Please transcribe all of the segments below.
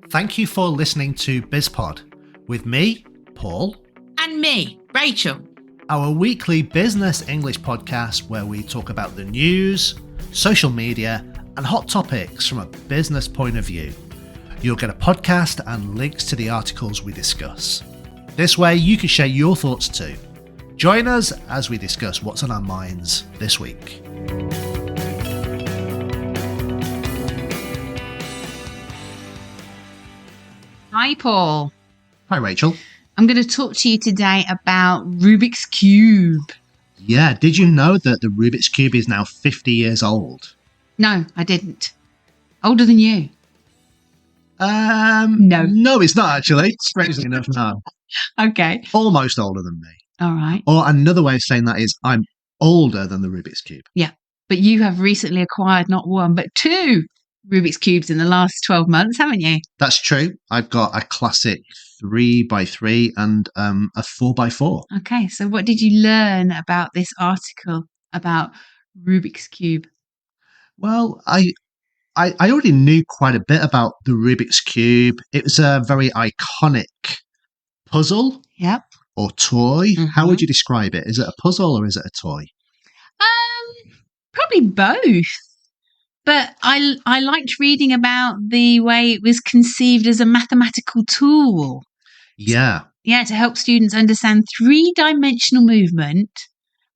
Thank you for listening to BizPod with me, Paul. And me, Rachel. Our weekly business English podcast where we talk about the news, social media, and hot topics from a business point of view. You'll get a podcast and links to the articles we discuss. This way you can share your thoughts too. Join us as we discuss what's on our minds this week. Hi, Paul. Hi, Rachel. I'm going to talk to you today about Rubik's Cube. Yeah, did you know that the Rubik's Cube is now 50 years old? No, I didn't. Older than you? No, it's not actually. Strangely enough, no. Okay. Almost older than me. All right. Or another way of saying that is I'm older than the Rubik's Cube. Yeah, but you have recently acquired not one, but two Rubik's Cubes in the last 12 months, haven't you? That's true. I've got a classic 3x3 and a 4x4. Okay, so what did you learn about this article about Rubik's Cube? Well, I already knew quite a bit about the Rubik's Cube. It was a very iconic puzzle. Yep. Or toy. Mm-hmm. How would you describe it? Is it a puzzle or is it a toy? Probably both. But I liked reading about the way it was conceived as a mathematical tool. Yeah. Yeah, to help students understand three-dimensional movement.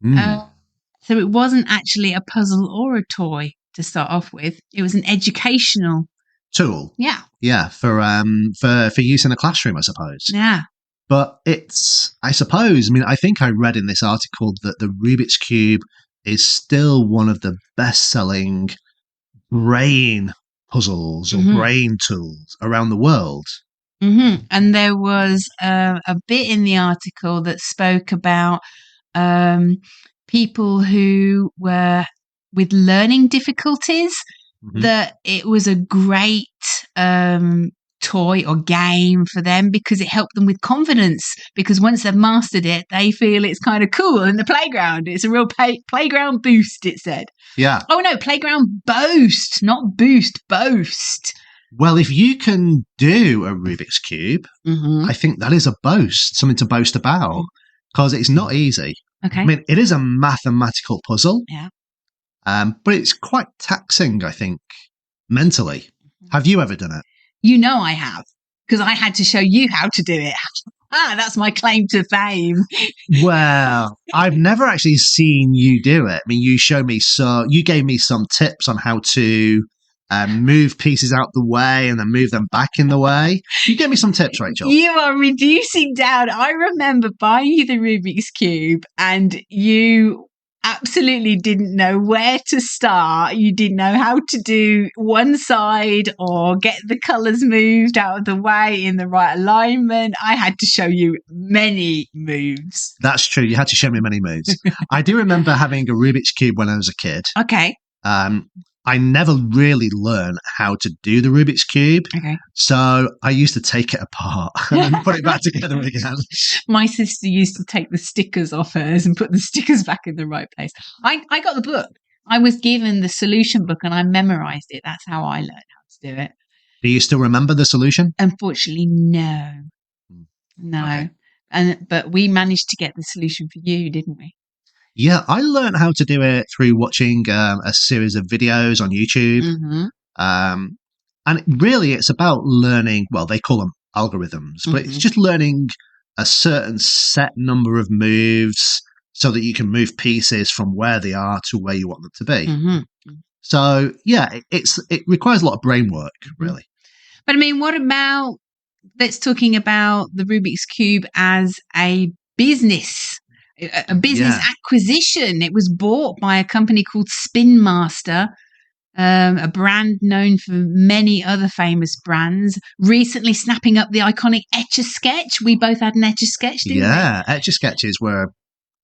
So it wasn't actually a puzzle or a toy to start off with. It was an educational tool. Yeah. Yeah, for use in a classroom, I suppose. Yeah. But I think I read in this article that the Rubik's Cube is still one of the best-selling brain puzzles or brain tools around the world. Mm-hmm. And there was a bit in the article that spoke about people who were with learning difficulties, that it was a great toy or game for them because it helped them with confidence, because once they've mastered it, they feel it's kind of cool in the playground. It's a real playground boost, it said. Yeah. Oh, no, playground boast, not boost, boast. Well, if you can do a Rubik's Cube, I think that is a boast, something to boast about, because it's not easy. Okay. I mean, it is a mathematical puzzle. Yeah. But it's quite taxing, I think, mentally. Have you ever done it? You know I have, because I had to show you how to do it. That's my claim to fame. Well, I've never actually seen you do it. I mean, you gave me some tips on how to move pieces out the way and then move them back in the way. You gave me some tips, Rachel. You are reducing down. I remember buying you the Rubik's Cube and you absolutely didn't know where to start. You didn't know how to do one side or get the colours moved out of the way in the right alignment. I had to show you many moves. That's true. You had to show me many moves. I do remember having a Rubik's Cube when I was a kid. Okay. I never really learned how to do the Rubik's Cube. Okay. So I used to take it apart and then put it back together again. My sister used to take the stickers off hers and put the stickers back in the right place. I got the book. I was given the solution book and I memorized it. That's how I learned how to do it. Do you still remember the solution? Unfortunately, no. No. Okay. But we managed to get the solution for you, didn't we? Yeah, I learned how to do it through watching a series of videos on YouTube. And really, it's about learning, well, they call them algorithms, but it's just learning a certain set number of moves so that you can move pieces from where they are to where you want them to be. So, yeah, it requires a lot of brain work, really. But I mean, what about, let's talking about the Rubik's Cube as a business acquisition. It was bought by a company called Spin Master, a brand known for many other famous brands, recently snapping up the iconic Etch-a-Sketch. We both had an Etch-a-Sketch, didn't we? Yeah, Etch-a-Sketches were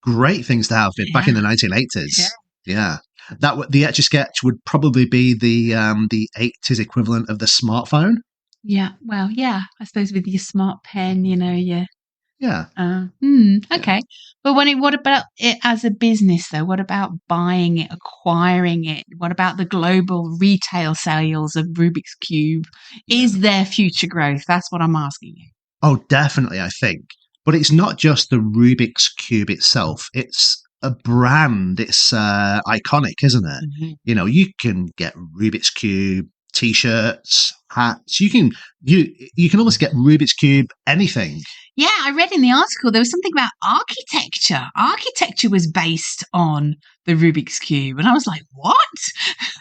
great things to have back in the 1980s. Yeah. The Etch-a-Sketch would probably be the 80s equivalent of the smartphone. Yeah, well, yeah, I suppose with your smart pen, you Yeah. Okay. But what about it as a business, though? What about buying it, acquiring it? What about the global retail sales of Rubik's Cube? Is there future growth? That's what I'm asking you. Oh, definitely, I think. But it's not just the Rubik's Cube itself. It's a brand. It's iconic, isn't it? Mm-hmm. You know, you can get Rubik's Cube t-shirts, hats. You can almost get Rubik's Cube anything. Yeah, I read in the article there was something about architecture. Architecture was based on the Rubik's Cube. And I was like, what?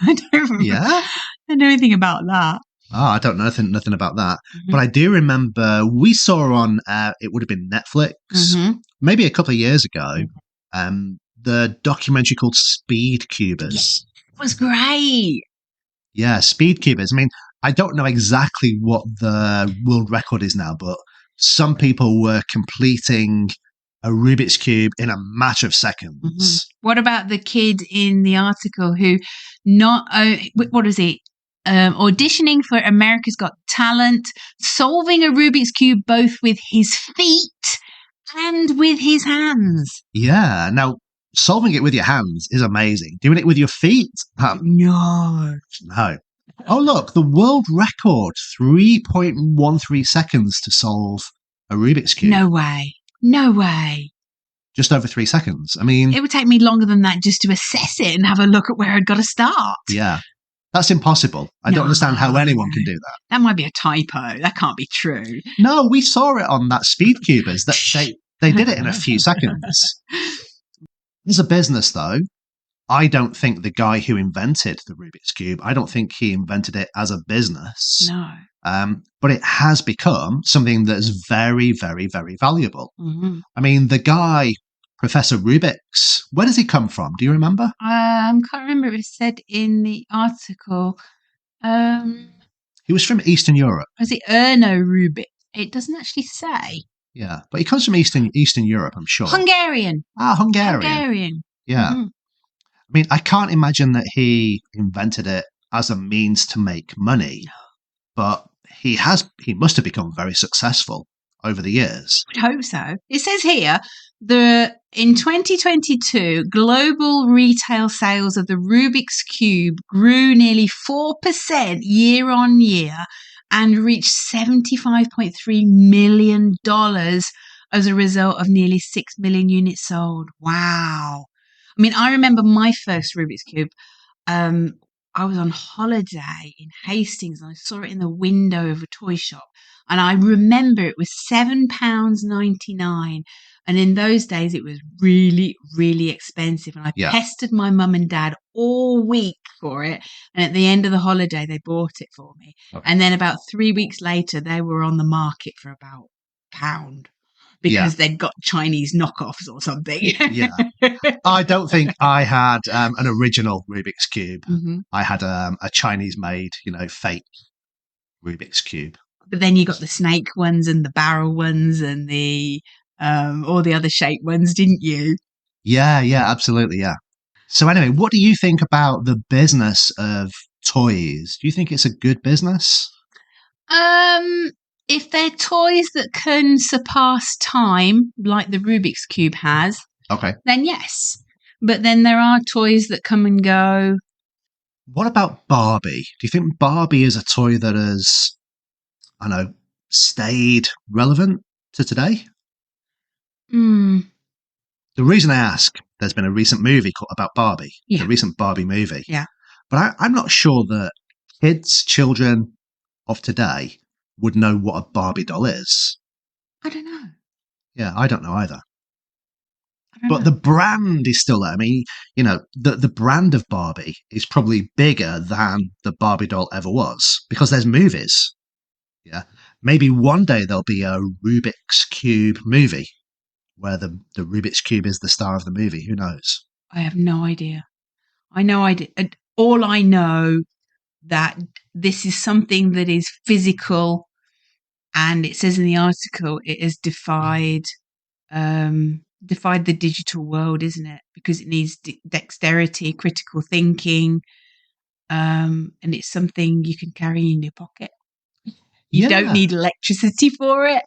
I don't remember. Yeah? I don't know anything about that. Oh, I don't know nothing about that. But I do remember we saw on, it would have been Netflix, maybe a couple of years ago, the documentary called Speed Cubers. Yes, it was great. Yeah, Speed Cubers. I mean, I don't know exactly what the world record is now, but some people were completing a Rubik's Cube in a matter of seconds. What about the kid in the article who what is it? Auditioning for America's Got Talent, solving a Rubik's Cube both with his feet and with his hands. Yeah. Now, solving it with your hands is amazing. Doing it with your feet? No. Oh, look, the world record, 3.13 seconds to solve a Rubik's Cube. No way. Just over 3 seconds. I mean, it would take me longer than that just to assess it and have a look at where I'd got to start. Yeah. That's impossible. I don't understand how anyone can do that. That might be a typo. That can't be true. No, we saw it on that Speed Cubers. They did it in a few seconds. As a business, though, I don't think the guy who invented the Rubik's Cube, I don't think he invented it as a business. No. But it has become something that's very, very, very valuable. I mean, the guy, Professor Rubik's, where does he come from? Do you remember? Can't remember. It was said in the article. He was from Eastern Europe. Was it Erno Rubik? It doesn't actually say. Yeah, but he comes from Eastern Europe, I'm sure. Hungarian. Hungarian. Yeah. I mean, I can't imagine that he invented it as a means to make money, but he must have become very successful over the years. I hope so. It says here in 2022, global retail sales of the Rubik's Cube grew nearly 4% year on year and reached $75.3 million as a result of nearly 6 million units sold. Wow. I mean, I remember my first Rubik's Cube. I was on holiday in Hastings and I saw it in the window of a toy shop. And I remember it was £7.99. And in those days, it was really, really expensive. And I pestered my mum and dad all week for it. And at the end of the holiday, they bought it for me. Okay. And then about 3 weeks later, they were on the market for about £1. Because they'd got Chinese knockoffs or something. Yeah. I don't think I had an original Rubik's Cube. I had a Chinese-made, fake Rubik's Cube. But then you got the snake ones and the barrel ones and the all the other shape ones, didn't you? Yeah, absolutely, yeah. So anyway, what do you think about the business of toys? Do you think it's a good business? If they're toys that can surpass time, like the Rubik's Cube has, then yes. But then there are toys that come and go. What about Barbie? Do you think Barbie is a toy that has, stayed relevant to today? The reason I ask, there's been a recent movie about Barbie, the recent Barbie movie. Yeah. But I'm not sure that children of today would know what a Barbie doll is. I don't know. Yeah, I don't know either. But the brand is still there. I mean, the brand of Barbie is probably bigger than the Barbie doll ever was because there's movies. Yeah. Maybe one day there'll be a Rubik's Cube movie where the Rubik's Cube is the star of the movie. Who knows? I have no idea. All I know that this is something that is physical, and it says in the article it has defied the digital world, isn't it? Because it needs dexterity, critical thinking, and it's something you can carry in your pocket. You don't need electricity for it.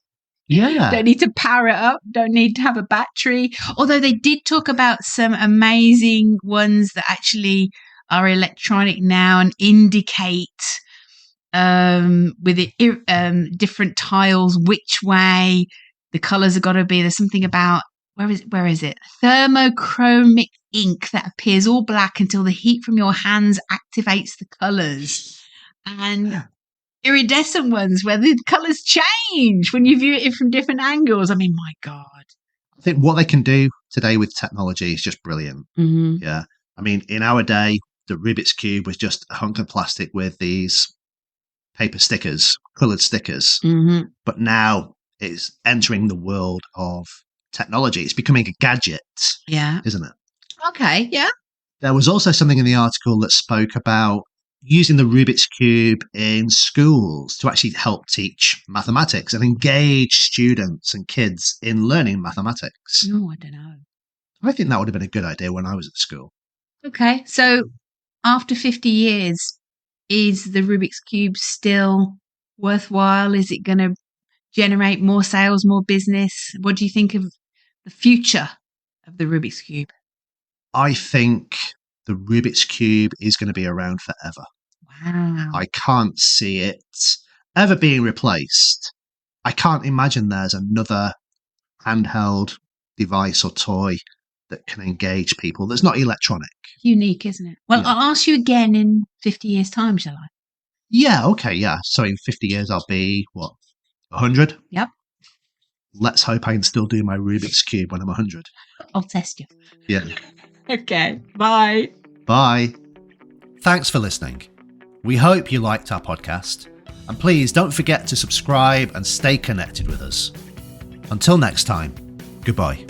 Yeah. Don't need to power it up. Don't need to have a battery. Although they did talk about some amazing ones that actually are electronic now and indicate with it, different tiles which way the colors have got to be. There's something about where is it? Thermochromic ink that appears all black until the heat from your hands activates the colors, and iridescent ones where the colors change when you view it from different angles. I mean, my God. I think what they can do today with technology is just brilliant. Mm-hmm. Yeah. I mean, in our day, the Rubik's Cube was just a hunk of plastic with these paper stickers, coloured stickers. Mm-hmm. But now it's entering the world of technology. It's becoming a gadget. Yeah. Isn't it? Okay. Yeah. There was also something in the article that spoke about using the Rubik's Cube in schools to actually help teach mathematics and engage students and kids in learning mathematics. Oh, I don't know. I think that would have been a good idea when I was at school. Okay. So after 50 years, is the Rubik's Cube still worthwhile? Is it going to generate more sales, more business? What do you think of the future of the Rubik's Cube? I think the Rubik's Cube is going to be around forever. Wow. I can't see it ever being replaced. I can't imagine there's another handheld device or toy that can engage people that's not electronic. Unique, isn't it? Well, Yeah. I'll ask you again in 50 years' time, shall I? Yeah, okay, yeah. So in 50 years, I'll be, 100? Yep. Let's hope I can still do my Rubik's Cube when I'm 100. I'll test you. Yeah. Okay. Bye. Bye. Thanks for listening. We hope you liked our podcast. And please don't forget to subscribe and stay connected with us. Until next time, goodbye.